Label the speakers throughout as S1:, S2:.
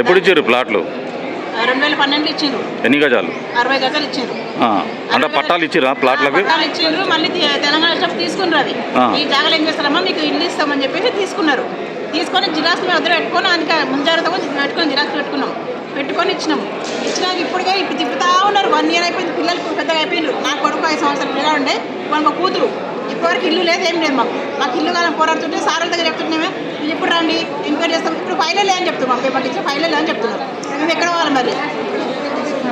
S1: ఎప్పుడు ఇచ్చారు ప్లాట్లు?
S2: 2012 ఇచ్చారు.
S1: ఎన్ని గజాలు?
S2: 60 గజాలు ఇచ్చారు.
S1: అంటే పట్టాలు ఇచ్చిరా ప్లాట్లకి?
S2: పట్టాలు ఇచ్చారు. మళ్ళీ తెలంగాణ స్టాఫ్ తీసుకున్నారు. అది ఈ జాగాలు ఏం చేస్తారమ్మా మీకు ఇల్లు ఇస్తామని చెప్పేసి తీసుకున్నారు. తీసుకొని జిరాక్స్ వద్ద పెట్టుకొని అందుకే ముంజాగ్రత్తగా పెట్టుకొని జిరాక్స్ పెట్టుకొని ఇచ్చినాము. ఇచ్చినాక ఇప్పటికే ఇప్పుడు తిప్పుతా ఉన్నారు. 1 ఇయర్ అయిపోయింది. పిల్లలు పెద్దగా అయిపోయినారు. నా కొడుకు 5 సంవత్సరాలు పిల్లగా ఉండే వాళ్ళ కూతురు. ఇప్పటివరకు ఇల్లు లేదు, ఏం లేదు. మాకు ఇల్లు కాలం పోరాడుతుంటే సార్ల దగ్గర చెప్తున్నామే ఇప్పుడు రండి ఎంక్వైరీ చేస్తాం. ఇప్పుడు ఫైలే లేదని చెప్తున్నాం. మాకు ఇచ్చే ఫైలే లేదని చెప్తున్నారు. మేము ఎక్కడ పోవాలి మరి?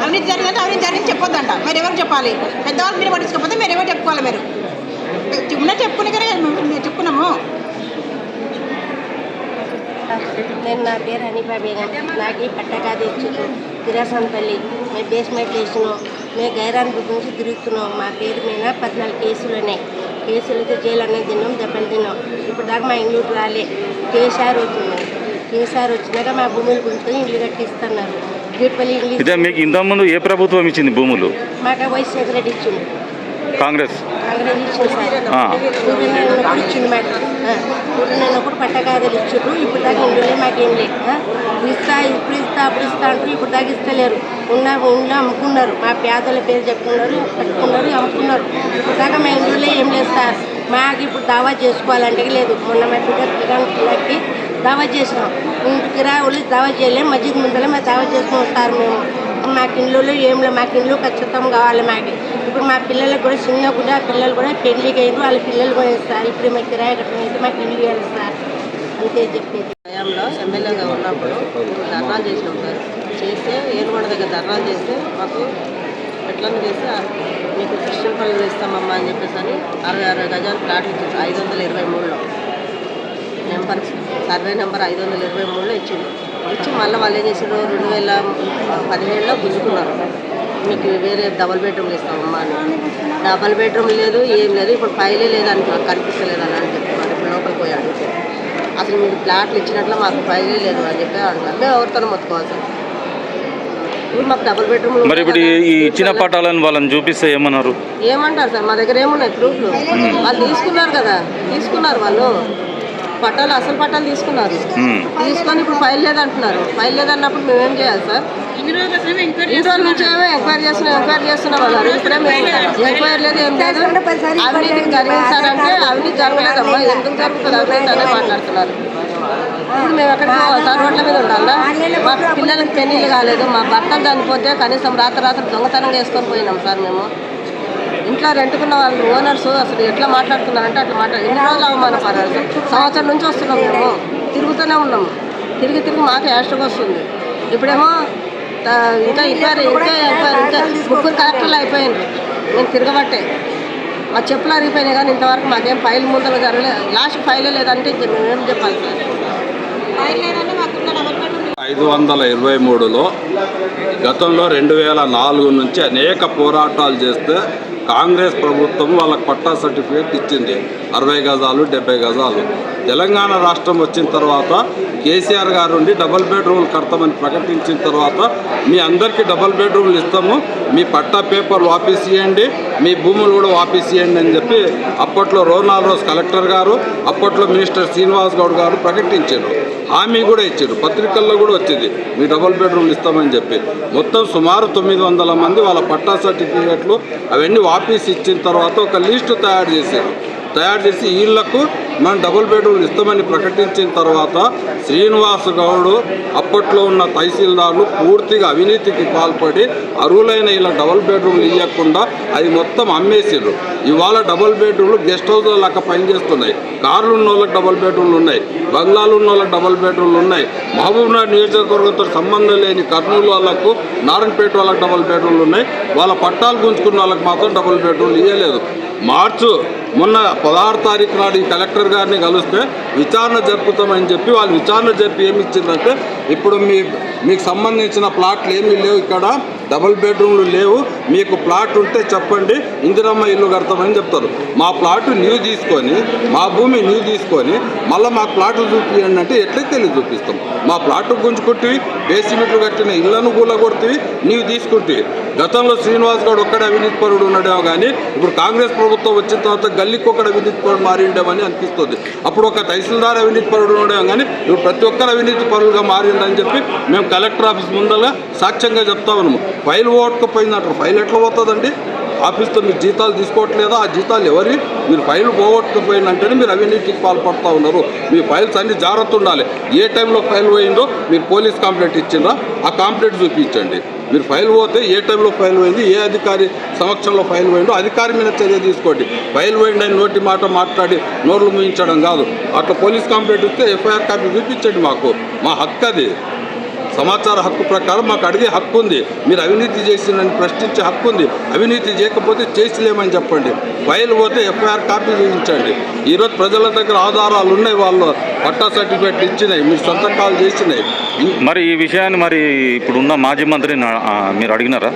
S2: అవినీతి జరిగిందంటే అవినీతి జరిగింది చెప్పొద్దంట. మీరు ఎవరు చెప్పాలి? పెద్దవాళ్ళు మీరు పట్టించుకోకపోతే మీరు ఎవరు చెప్పుకోవాలి? మీరు ఉన్నట్టు చెప్పుకునే కానీ మేము చెప్పుకున్నాము.
S3: నేను నా పేరు హనీఫా బేగం. నాకు ఈ పట్టకాది ఇచ్చారు తిరాసంపల్లి. మేము బేస్మెంట్ వేసినాం. మేము గైరాన్ బుక్ నుంచి తిరుగుతున్నాం. మా పేరు మీద 14 కేసులు ఉన్నాయి. కేసులతో జైలు అన్నది తిన్నాం, దెబ్బలు తిన్నాం. ఇప్పుడు దాకా మా ఇల్లు రాలే. కేసీఆర్ వచ్చింది. కేసీఆర్ వచ్చినాక మా భూములు గుంజుకొని ఇల్లు కట్టిస్తున్నారు. దీపల్లి ఇల్లు.
S1: మీకు ఇంతకుముందు ఏ ప్రభుత్వం ఇచ్చింది భూములు?
S3: మాకు వైస్ సెక్రటరీ ఇచ్చింది.
S1: కాంగ్రెస్
S3: ఇచ్చింది సార్. ఊరినప్పుడు ఇచ్చింది. మాకు ఊరినప్పుడు పట్టకాదలు ఇచ్చారు. ఇప్పుడు దాకా ఇండ్లే మాకేం లేదు. ఇప్పుడు ఇస్తా అప్పుడు ఇస్తా అంటూ ఇప్పుడు దాకా ఇస్తలేరు. ఇండ్లు అమ్ముకున్నారు. మా పేదల పేరు చెప్పుకున్నారు, కట్టుకున్నారు, అమ్ముకున్నారు. ఇప్పుడు దాకా మా ఇండ్లో ఏం లేదు సార్. మాకు ఇప్పుడు దావా చేసుకోవాలంటే లేదు. మొన్న మా పిల్లలకి దావా చేసినాం. ఇంటికి వాళ్ళు దావా చేయలేము. మస్జిద్ ముందర మేము దావా చేసుకుని వస్తారు. మేము మాకు ఇండ్లలో ఏం లేదు. మాకు ఇండ్లు ఖచ్చితం కావాలి. మాకు ఇప్పుడు మా పిల్లలకు కూడా చిన్న కూడా పిల్లలు కూడా పెళ్లికి అయ్యారు. వాళ్ళ పిల్లలు కూడా ఇస్తారు. ఇప్పుడు మాకు కిరాయి కట్టడం అయితే మాకు ఇల్లు ఇవ్వాలి సార్. అంతే చెప్పేది.
S4: హయాంలో ఎమ్మెల్యేగా ఉన్నప్పుడు ధర్నాలు చేసినాం సార్. చేస్తే ఏనుగొండ దగ్గర ధర్నాలు చేస్తే మాకు ఎట్లా చేస్తే మీకు క్రిస్టియన్ పనులు ఇస్తామమ్మా అని చెప్పేసి అని 60 గజాలు ప్లాట్లు ఇచ్చింది 523లో సర్వే నెంబర్ 523లో ఇచ్చింది. ఇచ్చి మళ్ళీ వాళ్ళు ఏం చేసారు 2017లో గుంజుకున్నారు. మీకు వేరే డబుల్ బెడ్రూమ్లు ఇస్తామమ్మా అని. డబుల్ బెడ్రూమ్ లేదు, ఏం లేదు. ఇప్పుడు ఫైలే లేదని కనిపిస్తలేదు అని చెప్తున్నారు. ఇప్పుడు లోపలికి పోయి అడిగితే అసలు మీకు ప్లాట్లు ఇచ్చినట్లు మాకు ఫైలే లేదు అని చెప్పి అంటున్నారు. మేము ఎవరితో మొత్తుకోవాలి సార్. ఇప్పుడు మాకు డబుల్ బెడ్రూమ్.
S1: మరి ఇప్పుడు ఈ ఇచ్చిన పట్టాలను వాళ్ళని చూపిస్తే ఏమన్నారు?
S4: ఏమంటారు సార్? మా దగ్గర ఏమున్నాయి ప్రూఫ్లు? వాళ్ళు తీసుకున్నారు కదా, తీసుకున్నారు వాళ్ళు పట్టాలు, అసలు పట్టాలు తీసుకున్నారు. తీసుకొని ఇప్పుడు ఫైల్ లేదంటున్నారు. ఫైల్ లేదన్నప్పుడు మేమేం చేయాలి సార్? ఇన్ని రోజుల నుంచి ఏమో ఎంక్వైరీ చేస్తున్నాం అన్నారు. ఇప్పుడేమో ఎంక్వైరీ లేదు, ఏం లేదు. అవినీతి జరిగింది సార్ అంటే అవినీతి జరగలేదమ్మా, ఎందుకు జరుగుతుంది అవినీతి అనే మాట్లాడుతున్నారు. ఇప్పుడు మేము ఎక్కడికి పోవాలి సార్? రోడ్ల మీద ఉండాలా? మా పిల్లలకి పెళ్ళిళ్ళు కాలేదు. మా భర్తలు చనిపోతే కనీసం రాత్రి దొంగతనంగా వేసుకొని పోయినాం సార్. మేము ఇంట్లో రెంట్కున్న వాళ్ళు ఓనర్స్ అసలు ఎట్లా మాట్లాడుతున్నారంటే అట్లా ఎన్ని రోజులు అవమానపడారు సార్? సంవత్సరం నుంచి వస్తున్నాం. మేము తిరుగుతూనే ఉన్నాము. తిరిగి మాకు యాస్ట్గా వస్తుంది. ఇప్పుడేమో ఇంకా ఎంక్వైరీ ఇంకా 3 కలెక్టర్లు అయిపోయింది. నేను తిరగబట్టే మా చెప్పులు అరిగిపోయినాయి. కానీ ఇంతవరకు మాకేం ఫైల్ ముందర జరగలేదు. లాస్ట్ ఫైలే లేదంటే మేమేం చెప్పాలి సార్?
S5: 523లో గతంలో 2004 నుంచి అనేక పోరాటాలు చేస్తే కాంగ్రెస్ ప్రభుత్వం వాళ్ళకి పట్టా సర్టిఫికేట్ ఇచ్చింది. 60 గజాలు 70 గజాలు. తెలంగాణ రాష్ట్రం వచ్చిన తర్వాత కేసీఆర్ గారు ఉండి డబుల్ బెడ్రూమ్లు కడతామని ప్రకటించిన తర్వాత మీ అందరికీ డబుల్ బెడ్రూమ్లు ఇస్తాము, మీ పట్టా పేపర్లు వాపీస్ ఇవ్వండి, మీ భూములు కూడా వాపీస్ ఇవ్వండి అని చెప్పి అప్పట్లో రోజ్ కలెక్టర్ గారు, అప్పట్లో మినిస్టర్ శ్రీనివాస్ గౌడ్ గారు ప్రకటించారు. హామీ కూడా ఇచ్చారు. పత్రికల్లో కూడా వచ్చింది మీ డబుల్ బెడ్రూమ్లు ఇస్తామని చెప్పి. మొత్తం సుమారు 900 మంది వాళ్ళ పట్టా సర్టిఫికేట్లు అవన్నీ వాపీస్ ఇచ్చిన తర్వాత ఒక లిస్టు తయారు చేసి వీళ్లకు మనం డబుల్ బెడ్రూమ్లు ఇస్తామని ప్రకటించిన తర్వాత శ్రీనివాస్ గౌడ్ అప్పట్లో ఉన్న తహసీల్దార్లు పూర్తిగా అవినీతికి పాల్పడి అర్హులైన ఇలా డబుల్ బెడ్రూమ్లు ఇవ్వకుండా అది మొత్తం అమ్మేసారు. ఇవాళ డబుల్ బెడ్రూమ్లు గెస్ట్ హౌస్ల లెక్క పనిచేస్తున్నాయి. కార్లు ఉన్న వాళ్ళకి డబుల్ బెడ్రూమ్లు ఉన్నాయి, బంగ్లాలు ఉన్న వాళ్ళకి డబుల్ బెడ్రూమ్లు ఉన్నాయి. మహబూబ్నగర్ నియోజకవర్గంతో సంబంధం లేని కర్నూలు వాళ్ళకు, నారాయణపేట వాళ్ళకి డబుల్ బెడ్రూమ్లు ఉన్నాయి. వాళ్ళ పట్టాలు గుంజుకున్న వాళ్ళకి మాత్రం డబుల్ బెడ్రూమ్లు ఇవ్వలేదు. మొన్న 16 తారీఖు నాడు ఈ కలెక్టర్ గారిని కలిస్తే విచారణ జరుపుతామని చెప్పి వాళ్ళు విచారణ జరిపి ఏమి ఇచ్చిందంటే ఇప్పుడు మీకు సంబంధించిన ప్లాట్లు ఏమీ లేవు, ఇక్కడ డబుల్ బెడ్రూమ్లు లేవు, మీకు ప్లాట్ ఉంటే చెప్పండి ఇందిరమ్మ ఇల్లు కడతామని చెప్తారు. మా ప్లాట్ నీవు తీసుకొని, మా భూమి నీవు తీసుకొని మళ్ళీ మా ప్లాట్లు చూపించండి అంటే ఎట్లయితే వెళ్ళి చూపిస్తాం? మా ప్లాట్ గుంజుకుంటే బేసిమెంట్లు కట్టిన ఇళ్లను కూలగొడితే నీవు తీసుకుంటే గతంలో శ్రీనివాస్ గౌడ్ ఒక్కడే అవినీతి పరుడు ఉన్నాడేమో కానీ ఇప్పుడు కాంగ్రెస్ ప్రభుత్వం వచ్చిన తర్వాత గల్లీకి ఒకటి అవినీతి పరుడు మారిండేమని అనిపిస్తుంది. అప్పుడు ఒక తహసీల్దార్ అవినీతి పరుడు ఉండేమో కానీ ఇప్పుడు ప్రతి ఒక్కరు అవినీతి పరుడుగా మారిందని చెప్పి మేము కలెక్టర్ ఆఫీస్ ముందరగా సాక్ష్యంగా చెప్తా ఉన్నాము. ఫైల్ పోగొట్టుకుపోయిందంటారు. ఫైల్ ఎట్లా పోతుందండి? ఆఫీస్తో మీరు జీతాలు తీసుకోవట్లేదా? ఆ జీతాలు ఎవరి? మీరు ఫైల్ పోగొట్టుకుపోయిందంటేనే మీరు అవినీతికి పాల్పడుతూ ఉన్నారు. మీ ఫైల్స్ అన్ని జాగ్రత్త ఉండాలి. ఏ టైంలో ఫైల్ పోయిందో మీరు పోలీస్ కంప్లైంట్ ఇచ్చిండ్రా, ఆ కంప్లైంట్ చూపించండి. మీరు ఫైల్ పోతే ఏ టైంలో ఫైల్ పోయింది, ఏ అధికారి సమక్షంలో ఫైల్ పోయిందో అధికారి మీద చర్య తీసుకోండి. ఫైల్ పోయిందని నోటి మాట మాట్లాడి నోర్లు ముయించడం కాదు. అట్లా పోలీస్ కంప్లైంట్ ఇస్తే ఎఫ్ఐఆర్ కాపీ చూపించండి. మా హక్కు అది. సమాచార హక్కు ప్రకారం మాకు అడిగే హక్కు ఉంది. మీరు అవినీతి చేసిందని ప్రశ్నించే హక్కు ఉంది. అవినీతి చేయకపోతే చేసిలేమని చెప్పండి. ఫైల్ పోతే ఎఫ్ఐఆర్ కాపీ చూపించండి. ఈరోజు ప్రజల దగ్గర ఆధారాలు ఉన్నాయి. వాళ్ళు పట్టా సర్టిఫికేట్లు ఇచ్చినాయి, మీరు సంతకాలు చేసినాయి.
S1: మరి ఈ విషయాన్ని మరి ఇప్పుడున్న మాజీ మంత్రిని మీరు అడిగినారా?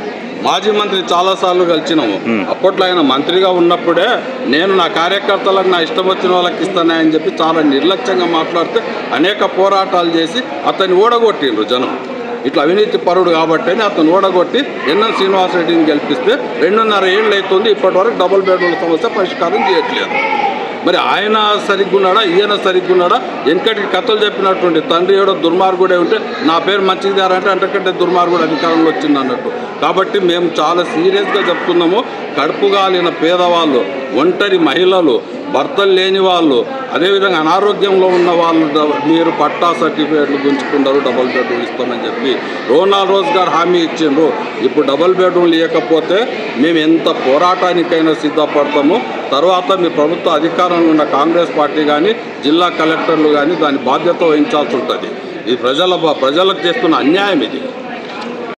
S5: మాజీ మంత్రి చాలాసార్లు కలిసినాము. అప్పట్లో ఆయన మంత్రిగా ఉన్నప్పుడే నేను నా కార్యకర్తలకు నా ఇష్టం వచ్చిన వాళ్ళకి ఇస్తానని చెప్పి చాలా నిర్లక్ష్యంగా మాట్లాడితే అనేక పోరాటాలు చేసి అతన్ని ఓడగొట్టిండ్రు జనం. ఇట్లా అవినీతి పరుడు కాబట్టి అతను ఓడగొట్టి ఎన్ఎన్ శ్రీనివాసరెడ్డిని గెలిపిస్తే 2.5 ఏళ్ళు అవుతుంది. ఇప్పటివరకు డబుల్ బెడ్రూమ్ సమస్య పరిష్కారం చేయట్లేదు. మరి ఆయన సరిగ్గున్నాడా, ఈయన సరిగ్గున్నాడా? వెనకటికి కథలు చెప్పినటువంటి తండ్రి ఏడో దుర్మార్గుడే ఉంటే నా పేరు మంచిదారంటే అంతకంటే దుర్మార్గుడు అధికారంలో వచ్చింది అన్నట్టు. కాబట్టి మేము చాలా సీరియస్గా చెప్తున్నాము. కడుపుగాలిన పేదవాళ్ళు, ఒంటరి మహిళలు, భర్తలు లేని వాళ్ళు, అదేవిధంగా అనారోగ్యంలో ఉన్న వాళ్ళు మీరు పట్టా సర్టిఫికేట్లు గుంజుకున్నారు, డబుల్ బెడ్రూమ్ ఇస్తామని చెప్పి రోనాల్ రోజ్ గారు హామీ ఇచ్చిండ్రు. ఇప్పుడు డబుల్ బెడ్రూమ్ లేకపోతే మేము ఎంత పోరాటానికైనా సిద్ధపడతాము. తర్వాత మీ ప్రభుత్వ అధికారంలో ఉన్న కాంగ్రెస్ పార్టీ కానీ జిల్లా కలెక్టర్లు కానీ దాని బాధ్యత వహించాల్సి ఉంటుంది. ఇది ప్రజలకు చేస్తున్న అన్యాయం ఇది.